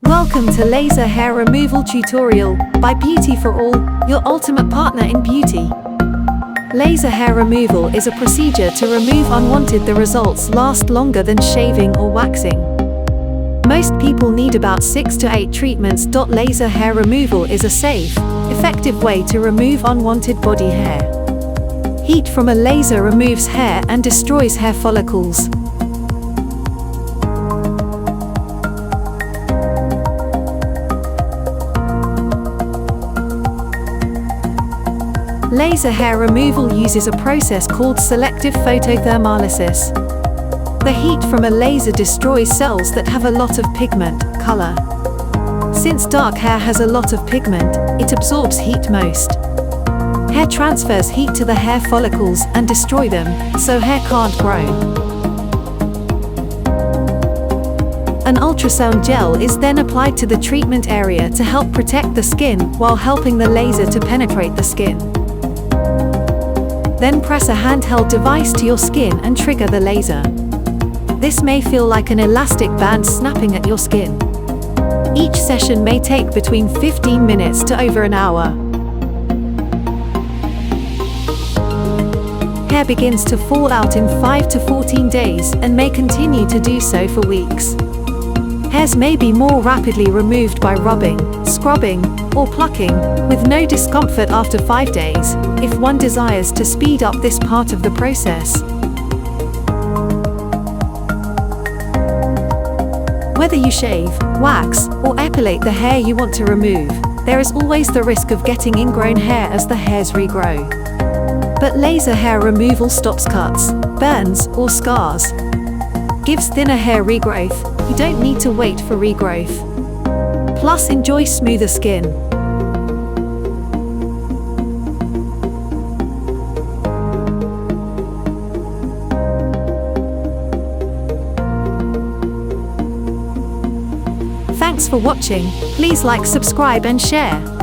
Welcome to Laser Hair Removal Tutorial by Beauty for All, your ultimate partner in beauty. Laser hair removal is a procedure to remove unwanted. The results last longer than shaving or waxing. Most people need about 6 to 8 treatments. Laser hair removal is a safe, effective way to remove unwanted body hair. Heat from a laser removes hair and destroys hair follicles. Laser hair removal uses a process called selective photothermolysis. The heat from a laser destroys cells that have a lot of pigment, color. Since dark hair has a lot of pigment, it absorbs heat most. Hair transfers heat to the hair follicles and destroy them, so hair can't grow. An ultrasound gel is then applied to the treatment area to help protect the skin while helping the laser to penetrate the skin. Then press a handheld device to your skin and trigger the laser. This may feel like an elastic band snapping at your skin. Each session may take between 15 minutes to over an hour. Hair begins to fall out in 5 to 14 days and may continue to do so for weeks. Hairs may be more rapidly removed by rubbing, scrubbing, or plucking, with no discomfort after 5 days, if one desires to speed up this part of the process. Whether you shave, wax, or epilate the hair you want to remove, there is always the risk of getting ingrown hair as the hairs regrow. But laser hair removal stops cuts, burns, or scars. Gives thinner hair regrowth. You don't need to wait for regrowth. Plus, enjoy smoother skin. Thanks for watching. Please like, subscribe and share.